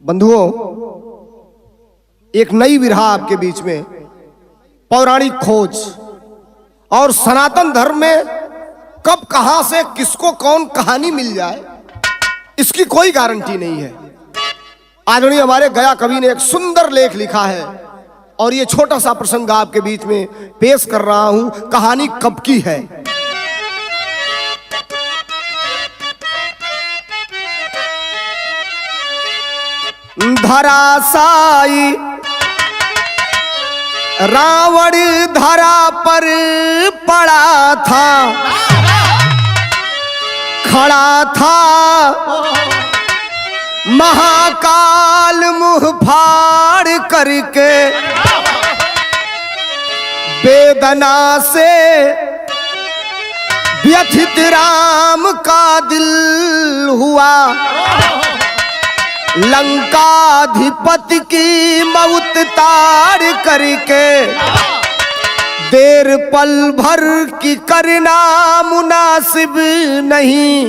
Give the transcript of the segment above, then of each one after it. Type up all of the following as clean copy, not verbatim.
बंधुओं, एक नई विरहा आपके बीच में, पौराणिक खोज और सनातन धर्म में कब कहां से किसको कौन कहानी मिल जाए इसकी कोई गारंटी नहीं है। आदरणीय हमारे गया कवि ने एक सुंदर लेख लिखा है और ये छोटा सा प्रसंग आपके बीच में पेश कर रहा हूं। कहानी कब की है? धराशायी रावण धरा पर पड़ा था, खड़ा था महाकाल मुंह फाड़ करके, वेदना से व्यथित राम का दिल हुआ, लंकाधिपति की मौत ताड़ करके, देर पल भर की करना मुनासिब नहीं,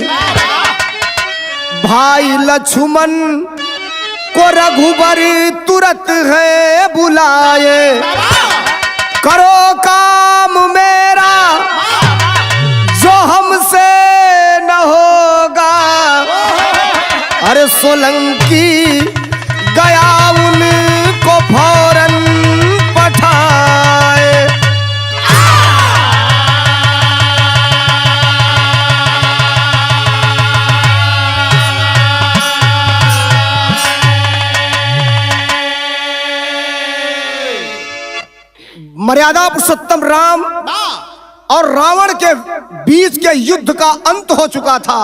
भाई लक्ष्मण को रघुबर तुरंत है बुलाए, करो काम मेरा जो हमसे न होगा, अरे सोलंकी गया उनको फौरन पठाए। मर्यादा पुरुषोत्तम राम और रावण के बीच के युद्ध का अंत हो चुका था।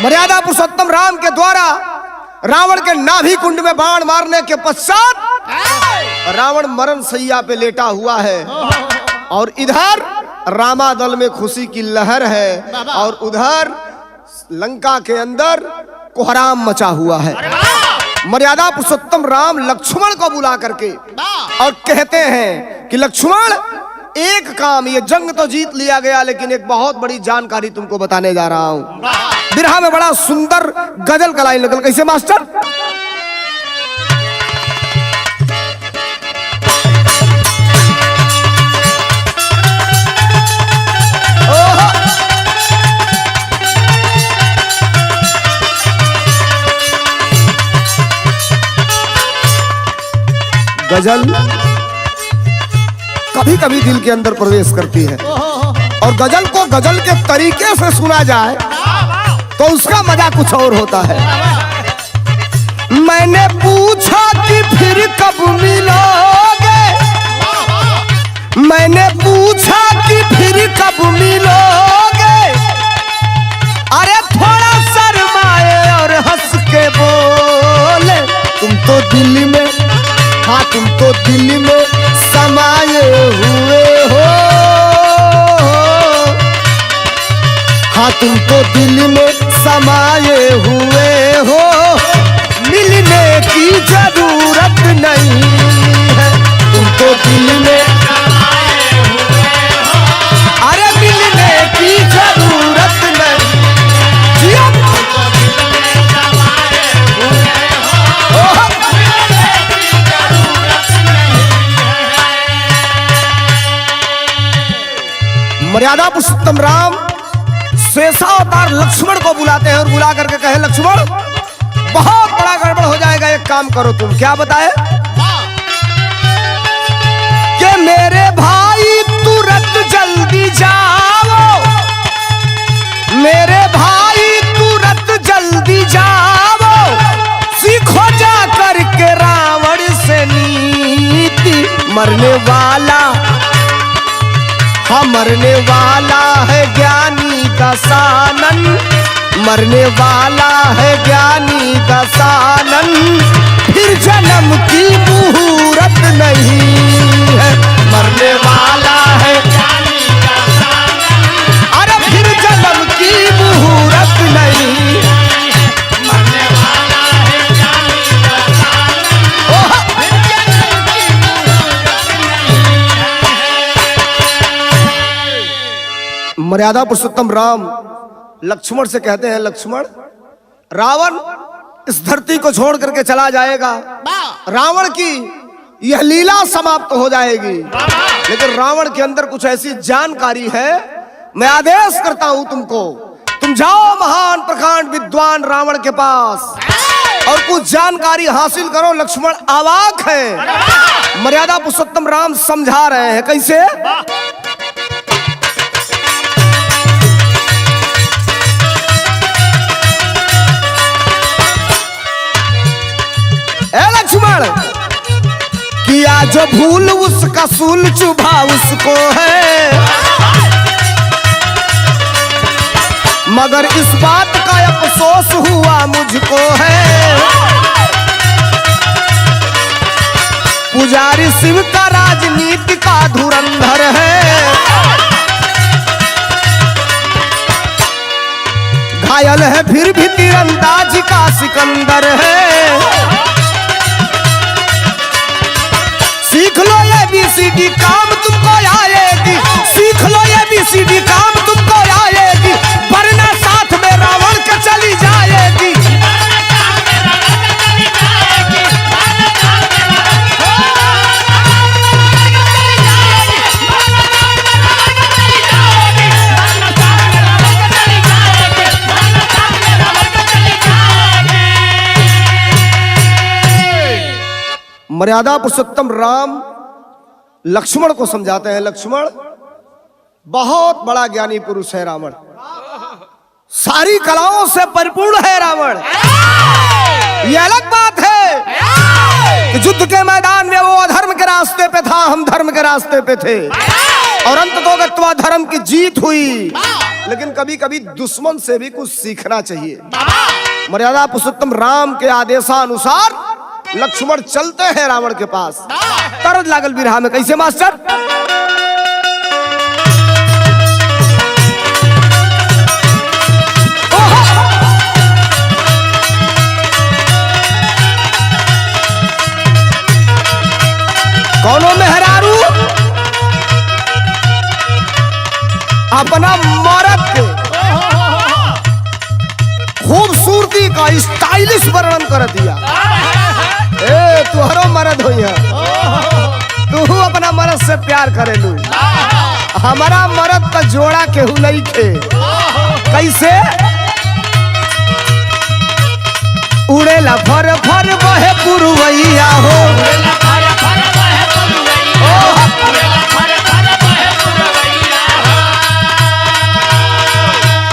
मर्यादा पुरुषोत्तम राम के द्वारा रावण के नाभि कुंड में बाण मारने के पश्चात रावण मरण शैया पे लेटा हुआ है और इधर रामादल में खुशी की लहर है और उधर लंका के अंदर कोहराम मचा हुआ है। मर्यादा पुरुषोत्तम राम लक्ष्मण को बुला करके और कहते हैं कि लक्ष्मण, एक काम, ये जंग तो जीत लिया गया लेकिन एक बहुत बड़ी जानकारी तुमको बताने जा रहा हूं। बिरहा में बड़ा सुंदर गजल का लाइन लगल, कैसे मास्टर? गजल कभी कभी दिल के अंदर प्रवेश करती है और गजल को गजल के तरीके से सुना जाए तो उसका मजा कुछ और होता है। मैंने पूछा कि फिर कब मिलोगे, मैंने पूछा कि फिर कब मिलोगे, अरे थोड़ा शर्माए और हंस के बोले, तुम तो दिल में, हाँ तुम तो दिल में समाये हुए हो, हाँ तुम तो दिल में समाये हुए हो, मिलने की जरूरत नहीं है, तुम तो दिल में समाये हुए हो, अरे मिलने की जरूरत नहीं, जियो तुम तो दिल में समाये हुए हो, मिलने की जरूरत नहीं है। मर्यादा पुरुषोत्तम राम शेषावतार लक्ष्मण को बुलाते हैं और बुला करके कहे, लक्ष्मण बहुत बड़ा गड़बड़ हो जाएगा, एक काम करो तुम। क्या बताए? कि मेरे भाई तुरंत जल्दी जाओ, मेरे भाई तुरंत जल्दी जाओ, सीखो जा करके रावण से नीति, मरने वाला, हाँ मरने वाला है ज्ञानी दशानन, मरने वाला है ज्ञानी दशानन, फिर जन्म की मुहूर्त नहीं है, मरने वाला है ज्ञानी दशानन, अरे फिर जन्म की मुहूर्त नहीं, मरने वाला है ज्ञानी दशानन, फिर जन्म की मुहूर्त नहीं है। मर्यादा पुरुषोत्तम राम लक्ष्मण से कहते हैं, लक्ष्मण, रावण इस धरती को छोड़ करके चला जाएगा, रावण की यह लीला समाप्त हो जाएगी। लेकिन रावण के अंदर कुछ ऐसी जानकारी है, मैं आदेश करता हूं तुमको, तुम जाओ महान प्रकांड विद्वान रावण के पास और कुछ जानकारी हासिल करो। लक्ष्मण अवाक है, मर्यादा पुरुषोत्तम राम समझा रहे हैं कैसे। ए लक्ष्मण, किया जो भूल उसका सूल चुभा उसको है, मगर इस बात का अफसोस हुआ मुझको है। पुजारी शिव का राजनीति का धुरंधर है, घायल है फिर भी तीरंदाजी का सिकंदर है। सीख लो ये ABCD काम तुमको आएगी, सीख लो ये ABCD काम तुमको आएगी, वरना साथ में रावण के चली जाएगी। मर्यादा पुरुषोत्तम राम लक्ष्मण को समझाते हैं, लक्ष्मण बहुत बड़ा ज्ञानी पुरुष है रावण, सारी कलाओं से परिपूर्ण है रावण। ये अलग बात है कि युद्ध के मैदान में वो अधर्म के रास्ते पे था, हम धर्म के रास्ते पे थे, और अंततोगत्वा धर्म की जीत हुई। लेकिन कभी कभी दुश्मन से भी कुछ सीखना चाहिए। मर्यादा पुरुषोत्तम राम के आदेशानुसार लक्ष्मण चलते हैं रावण के पास। तरद लागल बिरहा में कैसे मास्टर। कौनो मेहरारू अपना मर्द के खूबसूरती का स्टाइलिश वर्णन कर दिया। ए तुहरो मर्द हो, तू अपना मर्द से प्यार करेलू, हमारा मर्द का जोड़ा केहू नहीं थे। कैसे उड़ेला फर फर बहे पुरवैया हो,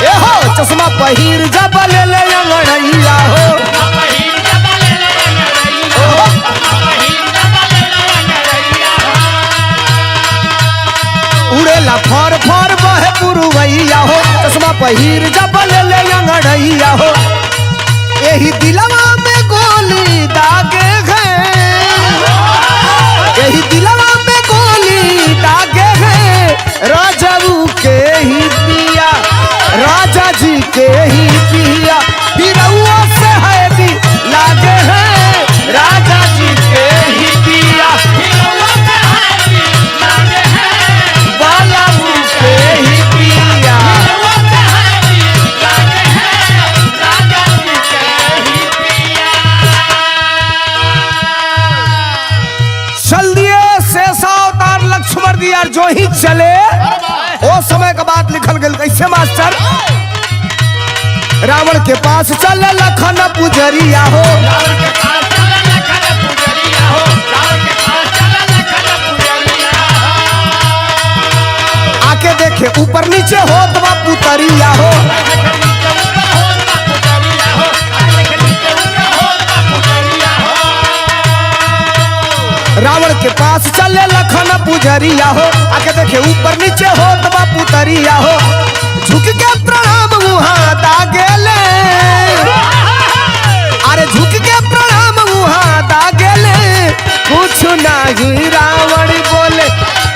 ए हो चश्मा पहिर जब ले ले अंगड़ैया हो, उड़ेला फर फर बहे पुरवैया हो, चश्मा पहिर जब ले ले अंगड़ैया हो। यही दिलवा में गोली दागे हैं, यही दिलवा में गोली दागे हैं, राजाऊ के ही पिया, राजा जी के ही पिया, हिरौआ से है भी लागे हैं, राजा जी के ही पिया, हिरौआ से है भी लागे हैं, बालाऊ के ही पिया, हिरौआ से है भी लागे हैं, राजा जी के ही पिया। चल दिए शेषावतार लक्ष्मण दिया, जो ही चले वो समय का बात लिखल गल कैसे मास्टर। रावण के पास चले लखन पुजरिया हो, आके देखे ऊपर नीचे होत बा पुतरिया हो, रावण के पास चले लखन पुजरिया हो, आके देखे ऊपर नीचे होत बा पुतरिया हो। झुक के प्रणाम वहां दागेले, अरे झुक के प्रणाम वहां दागेले, कुछ नहीं रावण बोले,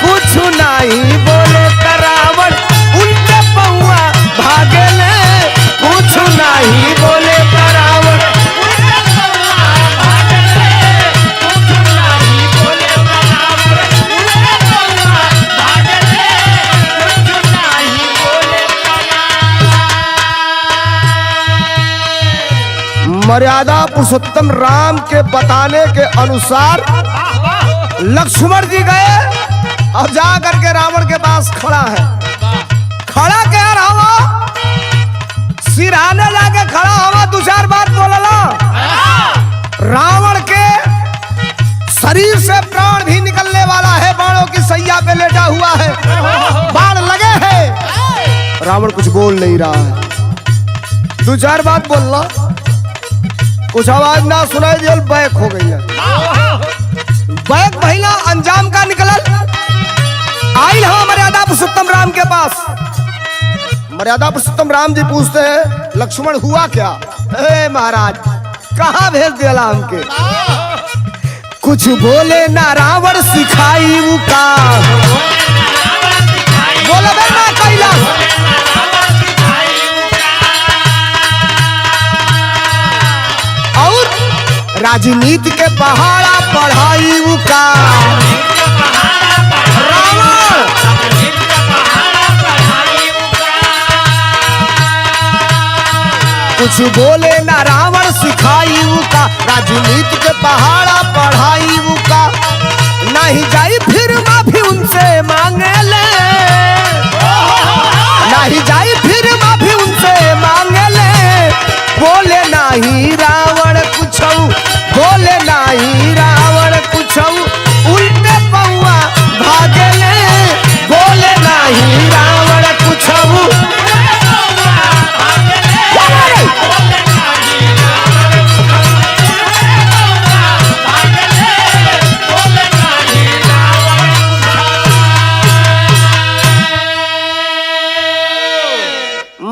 कुछ नहीं बोले रावण उल्टे पौआ भागेले, कुछ नहीं बोले रावण उल्टे पौआ भागेले, कुछ नहीं बोले रावण उल्टे पौआ भागेले, कुछ नहीं बोले। मर्यादा पुरुषोत्तम राम के बताने के अनुसार लक्ष्मण जी गए और जा करके रावण के पास खड़ा है। खड़ा कह रहा हो, सिरहाने जाके खड़ा हवा, दो चार बात बोलला। रावण के शरीर से प्राण भी निकलने वाला है, बाणों की सैया पे लेटा हुआ है, बाण लगे हैं। रावण कुछ बोल नहीं रहा है, दो चार बात बोलना, कुछ आवाज ना सुनाई दिया, बैक हो गई है। बैक महिला अंजाम का निकलल आई हम मर्यादा पुरुषोत्तम राम के पास। मर्यादा पुरुषोत्तम राम जी पूछते हैं, लक्ष्मण हुआ क्या? महाराज कहाँ भेज दिया हमके? कुछ बोले ना रावण सिखाई का, बोले ना कैलाश और राजनीति के पहाड़ा पढ़ाई का। कुछ बोले ना रावण सिखाई का, राजनीति के पहाड़ा पढ़ाई का। नहीं जाई फिर माफी उनसे मांगे ले, नहीं जाई फिर माफी उनसे मांगे ले। बोले नहीं रावण कुछ, बोले नहीं रावण कुछ, उल्टे पौआ भागे ले। बोले नहीं रावण कुछ,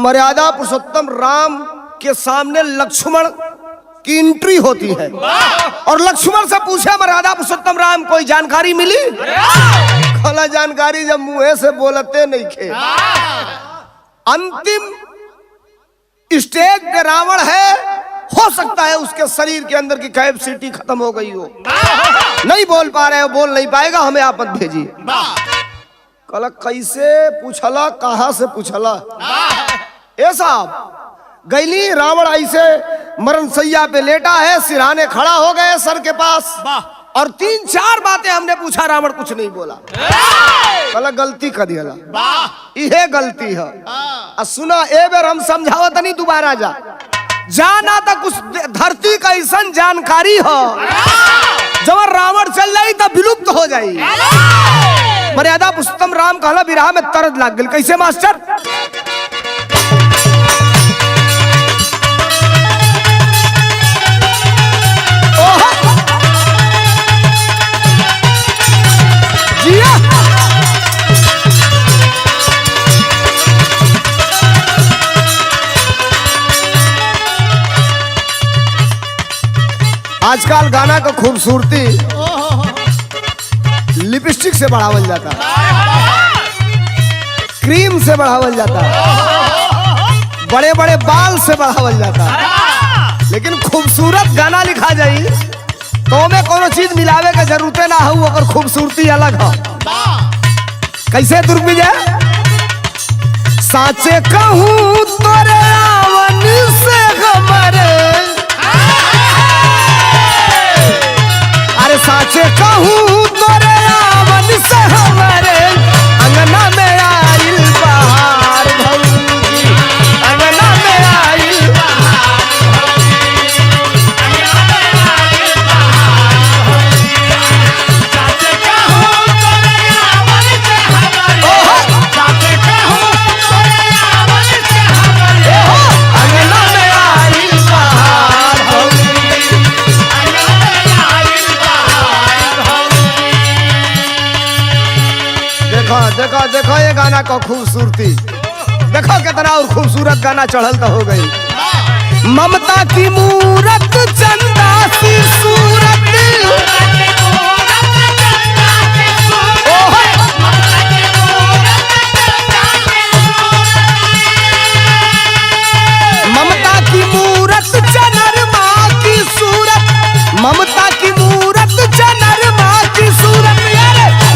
मर्यादा पुरुषोत्तम राम के सामने लक्ष्मण की एंट्री होती है और लक्ष्मण से पूछे मर्यादा पुरुषोत्तम राम कोई जानकारी मिली? खोला जानकारी जब मुंह से बोलते नहीं खे। अंतिम स्टेज पे रावण है, हो सकता है उसके शरीर के अंदर की कैपेसिटी खत्म हो गई हो, नहीं बोल पा रहे हो, बोल नहीं पाएगा, हमें आप मत भेजिए। कल कैसे पूछला, कहां से पूछला? ए साहब गैली, रावण ऐसे मरण सैया पे लेटा है, सिरहाने खड़ा हो गए सर के पास और तीन चार बातें हमने पूछा, रावण कुछ नहीं बोला। कल गलती कर दिया, यह गलती है। सुना ए बेर हम समझावत नहीं, दोबारा जा जाना तक उस धरती का ऐसा जानकारी हो जब रावण चल जाई तब विलुप्त हो जाई। मर्यादा पुरुषोत्तम राम कहला विराह में तरद लाग गई। कैसे मास्टर? आजकल गाना का खूबसूरती लिपस्टिक से बढ़ावल जाता, क्रीम से बढ़ावल जाता, बड़े बड़े बाल से बढ़ावल जाता, लेकिन खूबसूरत गाना लिखा जाई तो में कोनो चीज मिलावे के जरूरत ना हो, अगर खूबसूरती अलग हो। कैसे दुर्ग विजय? साचे कहूँ तोरे आवन से खबर, अरे साचे कहूँ तोरे आवन से हमारे अंगना में आइल बहार भौजी, अंगना में आइल बहार भौजी, अंगना में आइल बहार भौजी। साचे कहूँ तोरे आवन से हमारे, साचे कहूँ तोरे आवन से हमारे अंगना में आइल बहार भौजी, अंगना में आइल बहार भौजी। देखो देखो देखो ये गाना का खूबसूरती देखो, कितना और खूबसूरत गाना चढ़ल तो हो गई। ममता की मूरत चंदा सी सूरत, ममता की मूरत चनरमा की सूरत, ममता की मूरत चनरमा की सूरत,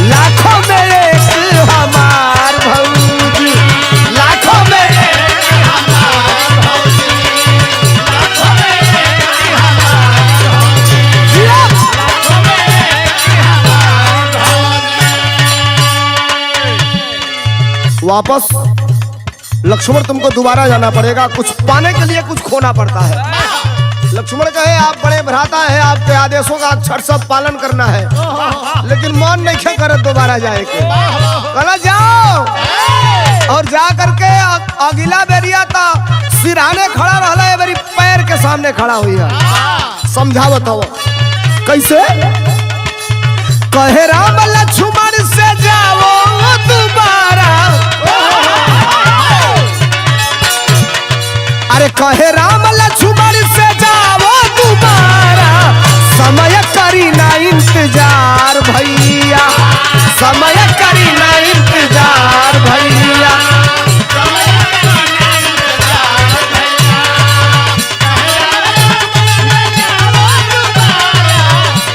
लाखों में एक हमार भौजी, लाखों में एक हमार भौजी, लाखों में एक वापस लक्ष्मण तुमको दोबारा जाना पड़ेगा, कुछ पाने के लिए कुछ खोना पड़ता है। लक्ष्मण कहे आप बड़े भ्राता है, आपके आदेशों का अक्षर सब पालन करना है, लेकिन मन नहीं क्या करे दोबारा जाए के। कहला जाओ, और जा करके अगिला बेरिया था सिरहाने खड़ा रहला है, मेरी पैर के सामने खड़ा हुई है। समझा बताओ कैसे? कहे राम लक्ष्मण से जाओ दोबारा, अरे कहे राम लक्ष्मण से जाओ दोबारा, समय करी ना इंतजार भैया, समय करी ना इंतजार भैया।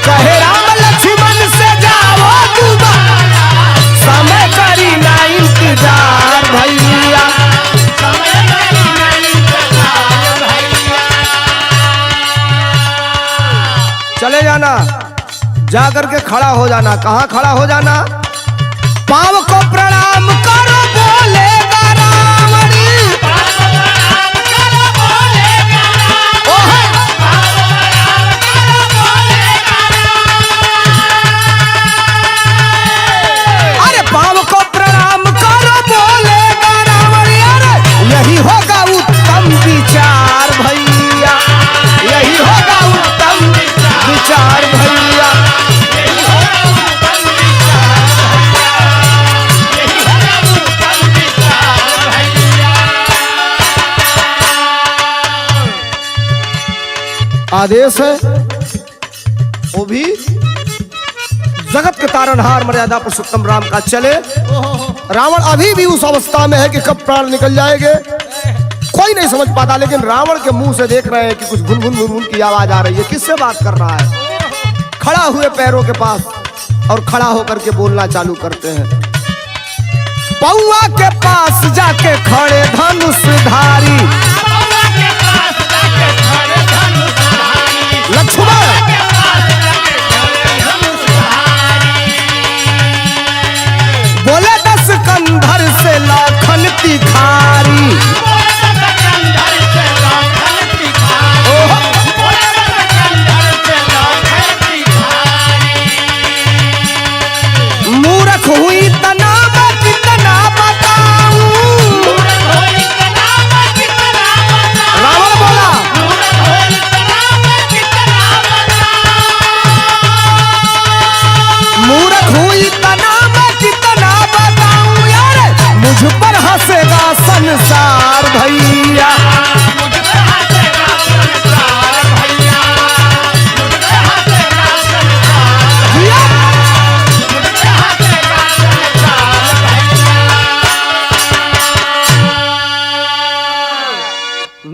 कहे राम लक्ष्मण से जाओ दोबारा, समय करी ना इंतजार भैया। चले जाना, जा करके खड़ा हो जाना। कहाँ खड़ा हो जाना? पाँव को प्रणाम करो बोलेगा रावण, अरे पाँव को प्रणाम करो बोलेगा रावण, अरे यही होगा उत्तम विचार भैया, यही होगा उत्तम विचार भैया। आदेश है वो भी जगत के तारनहार मर्यादा पुरुषोत्तम राम का चले। रावण अभी भी उस अवस्था में है कि कब प्राण निकल जाएंगे कोई नहीं समझ पाता, लेकिन रावण के मुंह से देख रहे हैं कि कुछ भुन भुन भुन भुन की आवाज आ रही है। किससे बात कर रहा है? खड़ा हुए पैरों के पास और खड़ा होकर के बोलना चालू करते हैं। पौआ के पास जाके खड़े धनुषधारी लक्ष्मण, बोले दस कंधर से लाखन तिखारी, मूर्ख हुई तना कितना बताऊं, रावण बोला मूर्ख हुई तना कितना बताऊं, यार मुझ पर हंसेगा संसार भैया,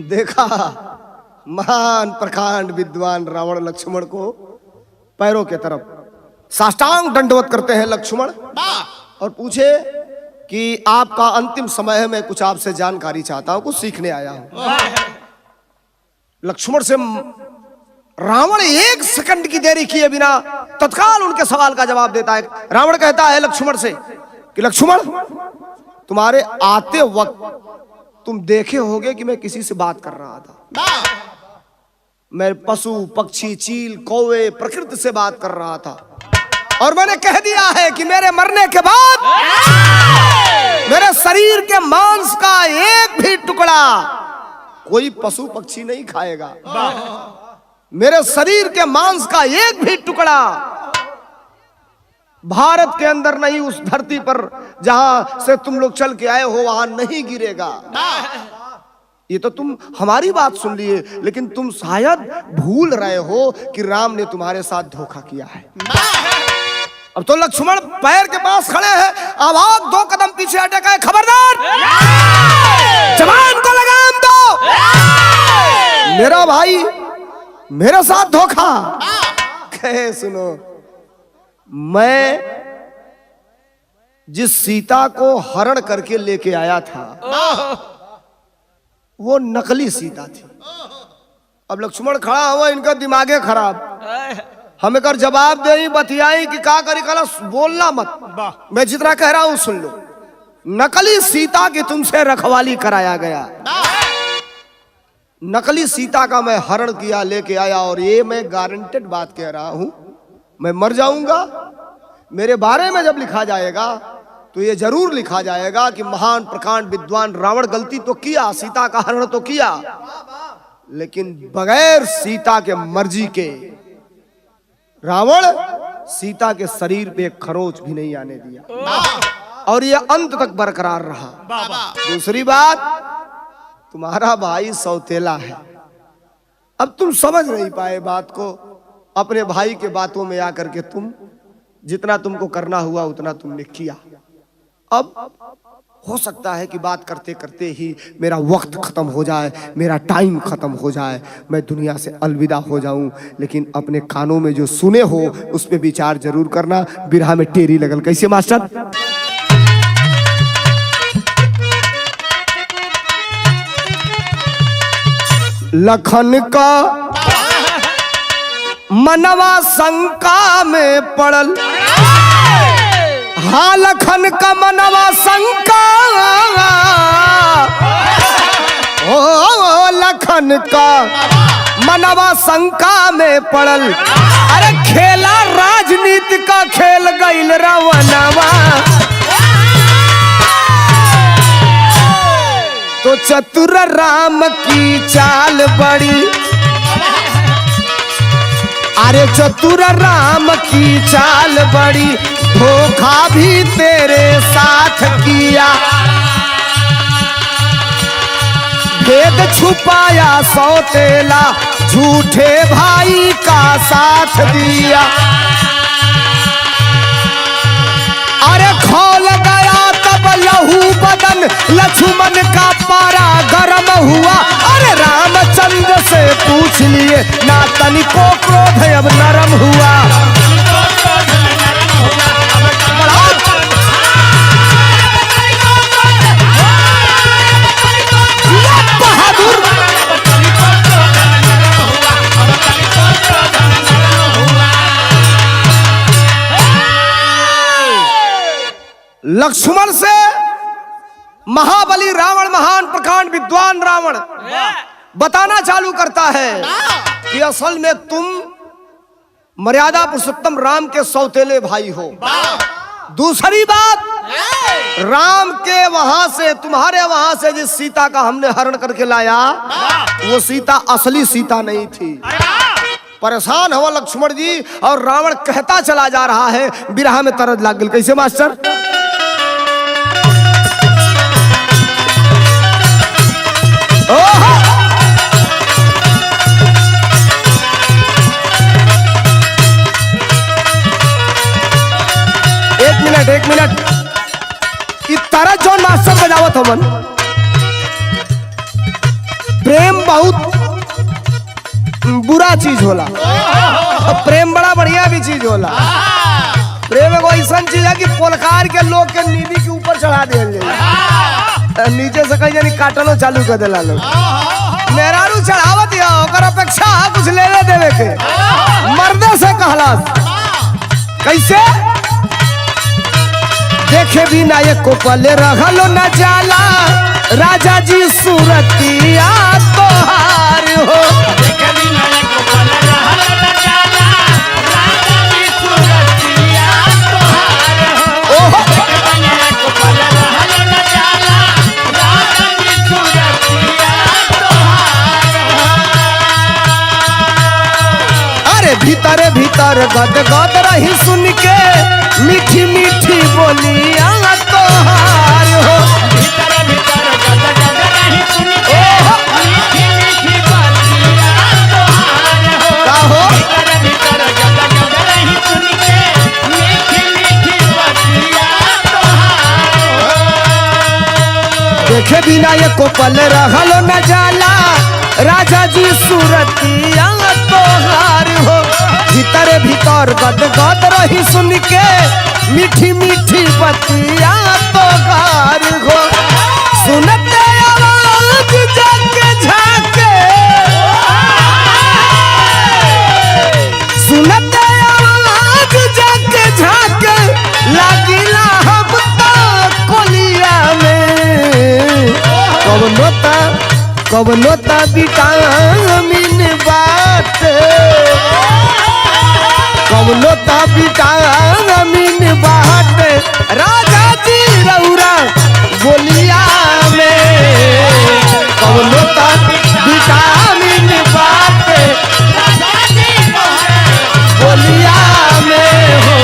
देखा महान प्रकांड विद्वान रावण लक्ष्मण को पैरों के तरफ साष्टांग दंडवत करते हैं लक्ष्मण, और पूछे कि आपका अंतिम समय है, मैं कुछ आपसे जानकारी चाहता हूं, कुछ सीखने आया हूं। लक्ष्मण से रावण एक सेकंड की देरी किए बिना तत्काल उनके सवाल का जवाब देता है। रावण कहता है लक्ष्मण से कि लक्ष्मण, तुम्हारे आते वक्त तुम देखे होगे कि मैं किसी से बात कर रहा था, मैं पशु पक्षी चील कौवे प्रकृति से बात कर रहा था, और मैंने कह दिया है कि मेरे मरने के बाद मेरे शरीर के मांस का एक भी टुकड़ा कोई पशु पक्षी नहीं खाएगा, मेरे शरीर के मांस का एक भी टुकड़ा भारत के अंदर नहीं, उस धरती पर जहां से तुम लोग चल के आए हो वहां नहीं गिरेगा। ये तो तुम हमारी बात सुन लिए, लेकिन तुम शायद भूल रहे हो कि राम ने तुम्हारे साथ धोखा किया है। अब तो लक्ष्मण पैर के पास खड़े हैं, आवाज 2 कदम पीछे हटे गए, खबरदार जवान को लगाम दो, मेरा भाई मेरे साथ धोखा। कहे सुनो, मैं जिस सीता को हरण करके लेके आया था वो नकली सीता थी। अब लक्ष्मण खड़ा हुआ, इनका दिमागे खराब, हमें कर जवाब दे बतियाई कि का करी, कला बोलना मत, मैं जितना कह रहा हूं सुन लो। नकली सीता की तुमसे रखवाली कराया गया। नकली सीता का मैं हरण किया, लेके आया, और ये मैं गारंटेड बात कह रहा हूं, मैं मर जाऊंगा, मेरे बारे में जब लिखा जाएगा तो ये जरूर लिखा जाएगा कि महान प्रकांड विद्वान रावण गलती तो किया, सीता का हरण तो किया, लेकिन बगैर सीता के मर्जी के रावण सीता के शरीर पे एक खरोच भी नहीं आने दिया, और ये अंत तक बरकरार रहा। दूसरी बात, तुम्हारा भाई सौतेला है। अब तुम समझ नहीं पाए बात को, अपने भाई के बातों में आकर के तुम जितना तुमको करना हुआ उतना तुमने किया। अब हो सकता है कि बात करते करते ही मेरा वक्त खत्म हो जाए, मेरा टाइम खत्म हो जाए, मैं दुनिया से अलविदा हो जाऊं, लेकिन अपने कानों में जो सुने हो उस पे विचार जरूर करना। बिरहा में टेरी लगल कैसे मास्टर? लखन का मनवा शंका में पड़ल, हाँ लखन का मनवा शंका, ओ लखन का मनवा शंका में पड़ल, अरे खेला राजनीति का खेल गईल रवनवा, तो चतुर राम की चाल बड़ी, अरे चतुर राम की चाल बड़ी, धोखा भी तेरे साथ किया, भेद छुपाया सौतेला, झूठे भाई का साथ दिया, अरे खोल गया तब लहू बदन, लक्ष्मण का पारा गरम हुआ, अरे रामचंद्र से पूछ लिए ना तनिको क्रोध अब नरम हुआ। लक्ष्मण से महाबली रावण, महान प्रकांड विद्वान रावण बताना चालू करता है कि असल में तुम मर्यादा पुरुषोत्तम राम के सौतेले भाई हो। दूसरी बात, राम के वहां से, तुम्हारे वहां से जिस सीता का हमने हरण करके लाया वो सीता असली सीता नहीं थी। परेशान हुआ लक्ष्मण जी, और रावण कहता चला जा रहा है, बिरहा में तरद लाग गई कैसे मास्टर? एक मिनट तारा जॉन मास्टर बजावत हो मन। प्रेम बहुत बुरा चीज होला, प्रेम बड़ा बढ़िया भी चीज होला। प्रेम एगो ऐसा चीज है कि पोलकार के लोग के नींदी के ऊपर चढ़ा दिया जाए, नीचे से कहीं जानी काटलो चालू कर देला लोग। मेहरारू चढ़ावत या ओकर अपेक्षा कुछ लेवे देवे के, मर्दे से कहलास कैसे? देखे बिना एक को पले रहलो न जाला, राजा जी सूरतिया तोहार हो, देखे बिना एक को पले रहलो न जाला, राजा जी सूरतिया तोहार हो, देखे बिना एक को पले रहलो न जाला, राजा जी सूरतिया तोहार हो। अरे भीतर भीतर गद गद रही सुन के, मीठी मीठी बोलिया तोहार हो, भीतर भीतर गद गद रही सुन के, मीठी मीठी बोलिया तोहार हो, भीतर भीतर गद गद रही सुन के, मीठी मीठी बोलिया तोहार हो। देखे बिना ये को पल रहलो न जाला, राजा जी सूरतिया तोहार हो, भीतर भीतर गद गद रही सुन के, मीठी मीठी बतिया तोहार हो। सुनते आवाज जाके झाके, सुनते आवाज जाके झाके, लागिला हम तो कोलिया कवनो त विटामिन बाटे, कवनो त विटामिन बाटे राजा जी रउरा बोलिया में, कवनो त विटामिन बाटे बोलिया में हो।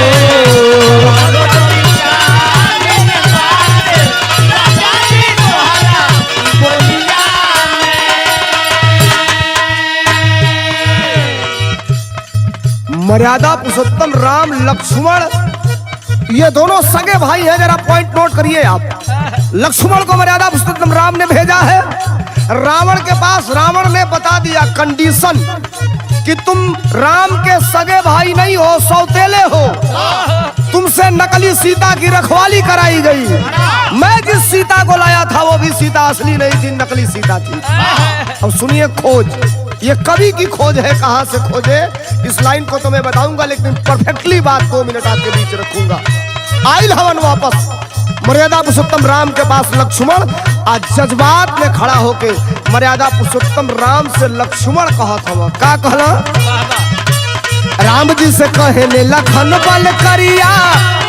मर्यादा पुरुषोत्तम राम लक्ष्मण ये दोनों सगे भाई हैं, जरा पॉइंट नोट करिए आप। लक्ष्मण को मर्यादा पुरुषोत्तम राम ने भेजा है रावण के पास। रावण ने बता दिया कंडीशन कि तुम राम के सगे भाई नहीं हो, सौतेले हो, तुमसे नकली सीता की रखवाली कराई गई। मैं जिस सीता को लाया था वो भी सीता असली नहीं थी, नकली सीता थी। अब सुनिए खोज, ये कवि की खोज है, कहां से खोजे इस लाइन को तो मैं बताऊंगा, लेकिन परफेक्टली बात 2 मिनट आपके बीच रखूंगा। आइल हवन वापस मर्यादा पुरुषोत्तम राम के पास लक्ष्मण आज जज्बात में खड़ा होके मर्यादा पुरुषोत्तम राम से लक्ष्मण कहत हवा का कहला, राम जी से कहले लखन बल करिया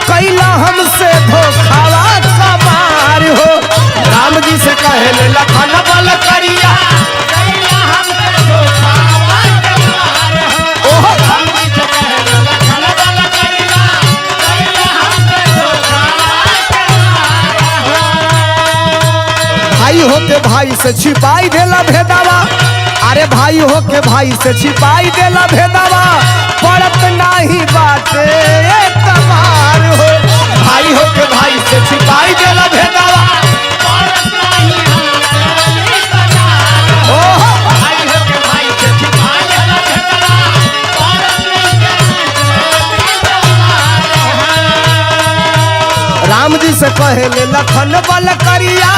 कैला हमसे धोखावा कमार हो। राम जी से कहले लखन बल करिया कैला हमसे धोखावा कमार हो। राम जी से कहले लखन बल करिया कैला हमसे धोखावा कमार हो। भाई होके भाई से छिपाई देला भेदावा, अरे भाई होके भाई से छिपाई देला भेदावा, पड़त नाही बाटे तमार हो। भाई होके भाई से छिपाई देला भेदावा, पड़त नाही तमार हो। भाई होके भाई से छिपाई देला भेदावा, पड़त नाही तमार हो। राम जी से कहले लखन बल करिया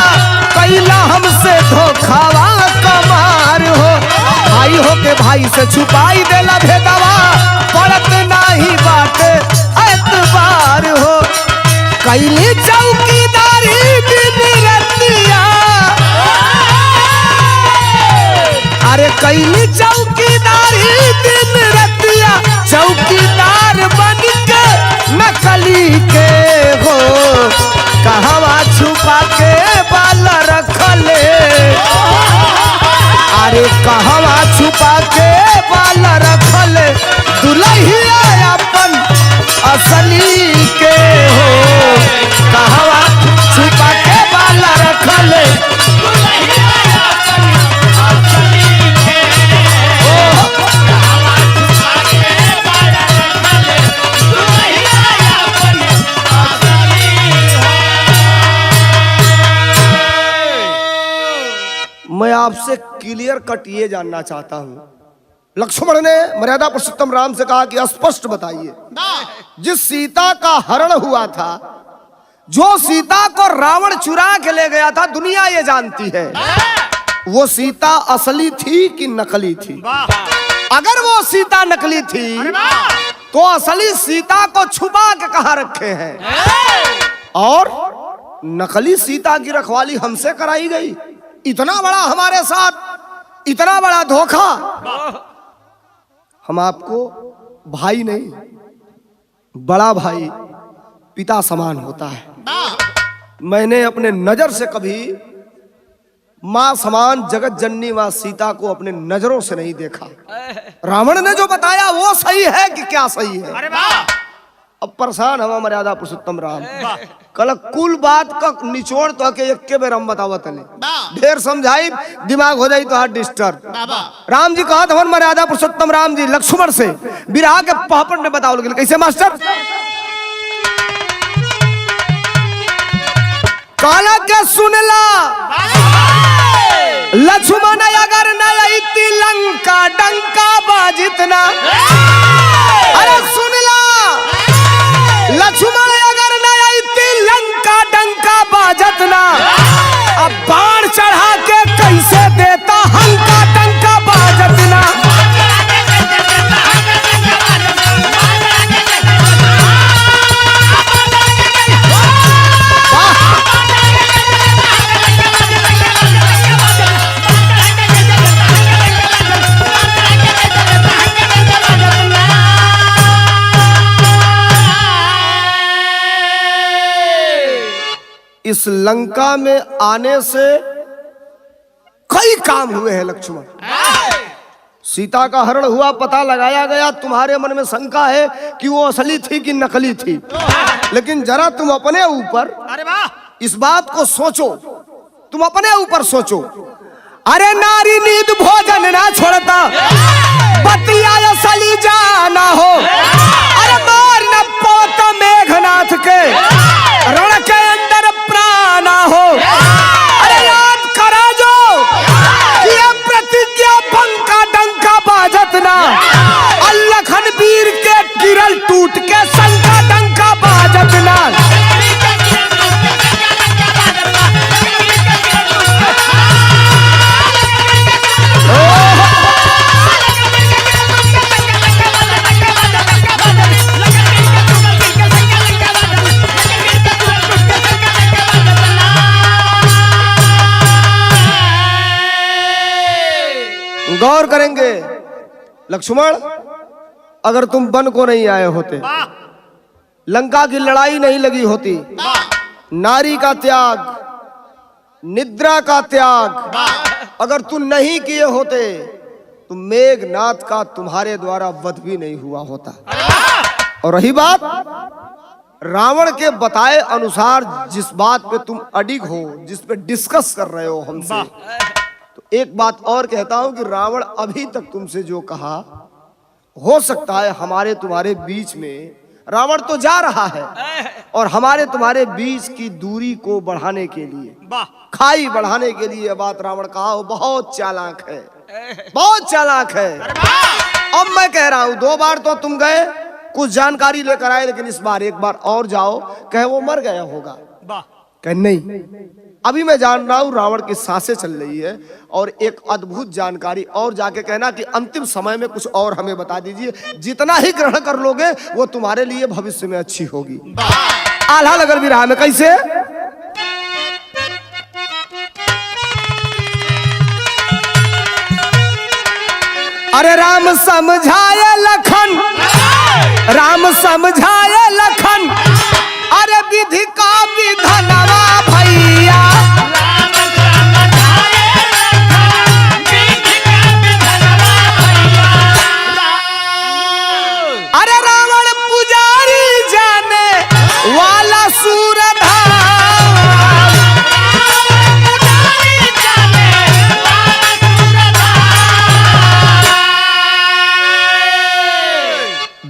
कैला हमसे धोखावा कमार हो। भाई होके भाई से छुपाई देला भेदावा, पड़त नाही बाटे एतबार हो। कैली चौकीदारी बिन रतिया, अरे कैली चौकीदारी बिन रतिया, चौकीदार बन के नकली के हो। कहवा छुपा के बाल रखले, अरे कहवा छुपा के बाल रखले, दुल्हिया अपन असली के हो। कहवा छुपा के बाल रखले, दुल्हिया अपन असली के हो। कहवा छुपा के बाल रखले, दुल्हिया अपन असली हो। मैं आपसे क्लियर कट ये जानना चाहता हूं, लक्ष्मण ने मर्यादा पुरुषोत्तम राम से कहा कि स्पष्ट बताइए, जिस सीता का हरण हुआ था, जो सीता को रावण चुरा के ले गया था, दुनिया ये जानती है वो सीता असली थी कि नकली थी। अगर वो सीता नकली थी तो असली सीता को छुपा के कहां रखे हैं, और नकली सीता की रखवाली हमसे कराई गई। इतना बड़ा हमारे साथ इतना बड़ा धोखा। हम आपको भाई नहीं, बड़ा भाई पिता समान होता है। मैंने अपने नजर से कभी मां समान जगत जननी मां सीता को अपने नजरों से नहीं देखा। रावण ने जो बताया वो सही है कि क्या सही है? अरे अब परेशान हवा मर्यादा पुरुषोत्तम राम। कल कुल बात का निचोड़ तो के एक के बेर हम बतावत नहीं, ढेर समझाई दिमाग हो जाई तो हाथ डिस्टर्ब। राम जी कहा था मर्यादा पुरुषोत्तम राम जी लक्ष्मण से बिरहा के पापड़ ने बताओ लेकिन कैसे मास्टर? काला के सुनला लक्ष्मण अगर न आईती लंका डंका बाजितना। अरे सुनला लक्ष्मण अगर न आईती लंका डंका बाजतना। अब बाण चढ़ा के कैसे देता हंका टंका बाजतना। इस लंका में आने से कई काम हुए हैं लक्ष्मण। सीता का हरण हुआ, पता लगाया गया, तुम्हारे मन में शंका है कि वो असली थी कि नकली थी, लेकिन जरा तुम अपने ऊपर इस बात को सोचो, तुम अपने ऊपर सोचो। अरे नारी नींद भोजन ना छोड़ता, बतिया असली जाना हो। अरे मार न पोत मेघनाथ के, रण के अंदर प्राणा हो। अरे याद करा जो ये प्रतिज्ञा बंका डंका बाजत ना, अल्लखन वीर के किरल टूट के शंका डंका बाजत ना। गौर करेंगे लक्ष्मण, अगर तुम वन को नहीं आए होते, लंका की लड़ाई नहीं लगी होती, नारी का त्याग, निद्रा का त्याग अगर तुम नहीं किए होते तो मेघनाथ का तुम्हारे द्वारा वध भी नहीं हुआ होता। और रही बात रावण के बताए अनुसार, जिस बात पे तुम अडिग हो, जिस पे डिस्कस कर रहे हो हमसे, तो एक बात और कहता हूं कि रावण अभी तक तुमसे जो कहा, हो सकता है हमारे तुम्हारे बीच में, रावण तो जा रहा है और हमारे तुम्हारे बीच की दूरी को बढ़ाने के लिए, खाई बढ़ाने के लिए बात रावण कहा हो। बहुत चालाक है, बहुत चालाक है। अब मैं कह रहा हूं, 2 बार तो तुम गए, कुछ जानकारी लेकर आए, लेकिन इस बार एक बार और जाओ, कहे वो मर गया होगा, कहे नहीं, अभी मैं जान रहा हूं रावण की सांसें चल रही है, और एक अद्भुत जानकारी और जाके कहना कि अंतिम समय में कुछ और हमें बता दीजिए, जितना ही ग्रहण कर लोगे वो तुम्हारे लिए भविष्य में अच्छी होगी। आल्हा लगल भी रहा में कैसे? अरे राम समझाए लखन, राम समझाए लखन, अरे विधि का विधनवा भैया। अरे रावण पुजारी जाने वाला सूरधाम,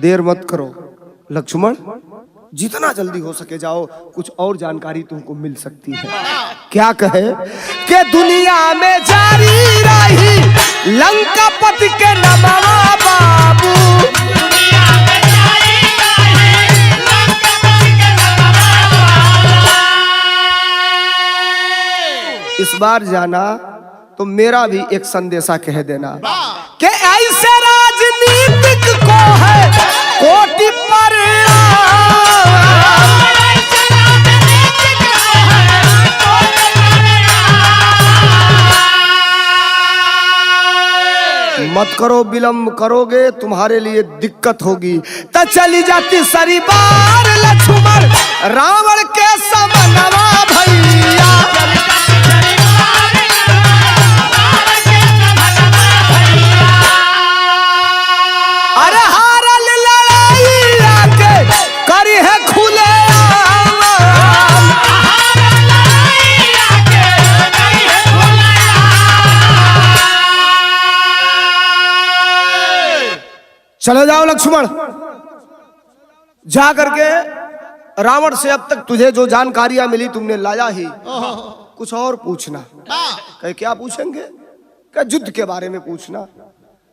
देर मत करो लक्ष्मण, जितना जल्दी हो सके जाओ, कुछ और जानकारी तुमको मिल सकती है। क्या कहे कि दुनिया में जारी रही लंकापति के नमवा बाबू, दुनिया में जारी रही लंकापति के नमवा। इस बार जाना तो मेरा भी एक संदेशा कह देना कि ऐसे राजनीतिक को है कोटि पर, मत करो, विलंब करोगे तुम्हारे लिए दिक्कत होगी। तो चली जाती सरी बार लक्ष्मण रावण के समनवा भैया। अरे हारल लड़ाई आके करी है खुले, चले जाओ लक्ष्मण, जा करके रावण से अब तक तुझे जो जानकारियां मिली तुमने लाया ही, कुछ और पूछना। कहे क्या पूछेंगे? क्या युद्ध के बारे में पूछना,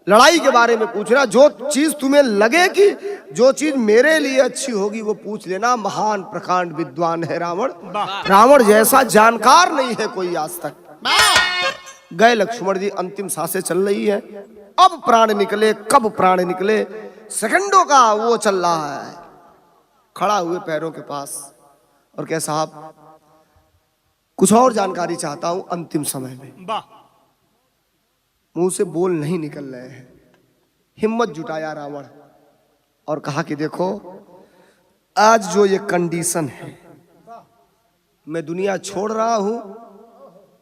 लड़ाई के बारे में पूछना, जो चीज तुम्हें लगे कि जो चीज मेरे लिए अच्छी होगी वो पूछ लेना। महान प्रकांड विद्वान है रावण, रावण जैसा जानकार नहीं है कोई आज तक। गए लक्ष्मण जी, अंतिम सांसें चल रही है, अब प्राण निकले, कब प्राण निकले, सेकंडों का वो चल रहा है। खड़ा हुए पैरों के पास और कह साहब कुछ और जानकारी चाहता हूं अंतिम समय में। मुंह से बोल नहीं निकल रहे हैं। हिम्मत जुटाया रावण और कहा कि देखो आज जो ये कंडीशन है, मैं दुनिया छोड़ रहा हूं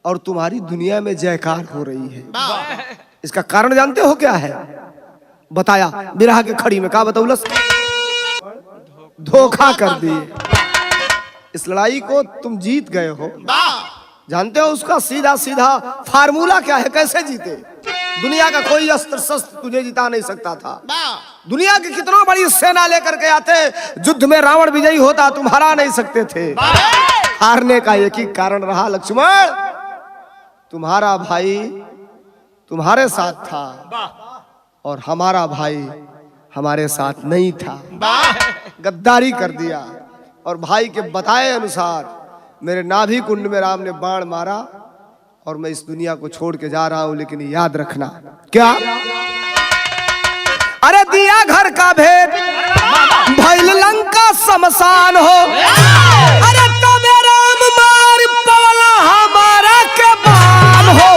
और तुम्हारी दुनिया में जयकार हो रही है। इसका कारण जानते हो क्या है? बताया बिरहा के खड़ी में, कहा बतौलस धोखा कर दिए। इस लड़ाई को तुम जीत गए हो। जानते हो उसका सीधा सीधा फार्मूला क्या है, कैसे जीते? दुनिया का कोई अस्त्र शस्त्र तुझे जिता नहीं सकता था। दुनिया की कितनों बड़ी सेना लेकर के आते, युद्ध में रावण विजयी होता, तुम हरा नहीं सकते थे। हारने का एक ही कारण रहा लक्ष्मण, तुम्हारा भाई तुम्हारे साथ था और हमारा भाई हमारे साथ नहीं था। गद्दारी कर दिया और भाई के बताए अनुसार मेरे नाभि कुंड में राम ने बाण मारा और मैं इस दुनिया को छोड़ के जा रहा हूं। लेकिन याद रखना क्या? अरे दिया घर का भेद भइल लंका शमशान हो, अरे तबे राम मार पवला हमारा के बाम हो।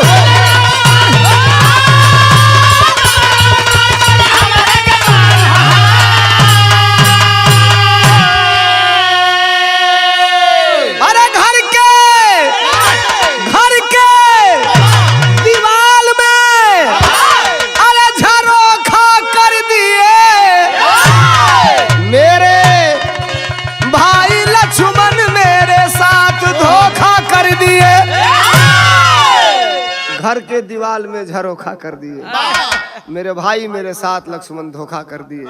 घर के दीवाल में झरोखा कर दिए, मेरे भाई मेरे साथ लक्ष्मण धोखा कर दिए।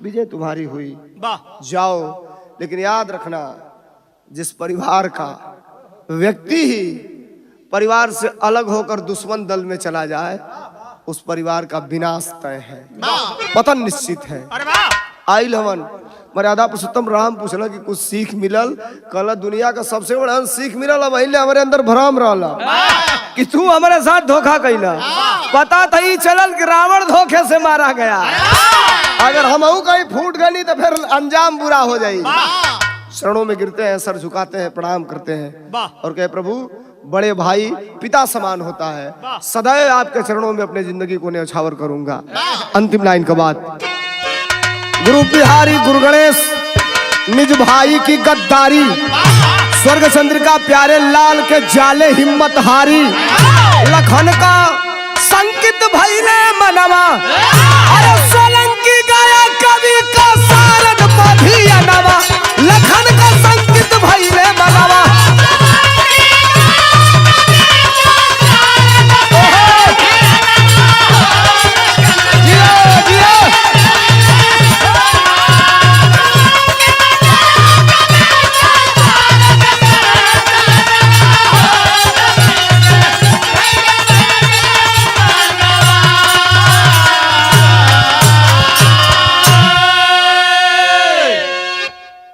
विजय तुम्हारी हुई, जाओ। लेकिन याद रखना, जिस परिवार का व्यक्ति ही परिवार से अलग होकर दुश्मन दल में चला जाए, उस परिवार का विनाश तय है, पतन निश्चित है। आइल हवन मर्यादा पुरुषोत्तम राम पूछला कि कुछ सीख मिलल? कल दुनिया का सबसे बड़ा सीख मिलल, वही हमारे अंदर भ्रम रहला कि तू हमारे साथ धोखा कैला। पता था ही चलल कि रावण धोखे से मारा गया। अगर हम कहीं फूट गई तो फिर अंजाम बुरा हो जाए। शरणों में गिरते हैं, सर झुकाते हैं, प्रणाम करते हैं और कहे प्रभु बड़े भाई पिता समान होता है, सदैव आपके चरणों में अपने जिंदगी को न्यौछावर करूंगा। अंतिम लाइन का बात, गुरु बिहारी गुरु गणेश निज भाई की गद्दारी, स्वर्ग चंद्रिका प्यारे लाल के जाले हिम्मत हारी। लखन का संकित भइले मनवा, अरे सोलंकी गाया कवि का सारद पधियनवा। लखन का संकित भइले मनवा,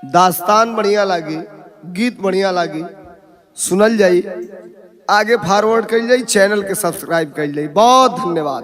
दास्तान बढ़िया लगी, गीत बढ़िया लगी, सुनल जाई, आगे फॉरवर्ड कर जाई, चैनल के सब्सक्राइब कर जाई। बहुत धन्यवाद।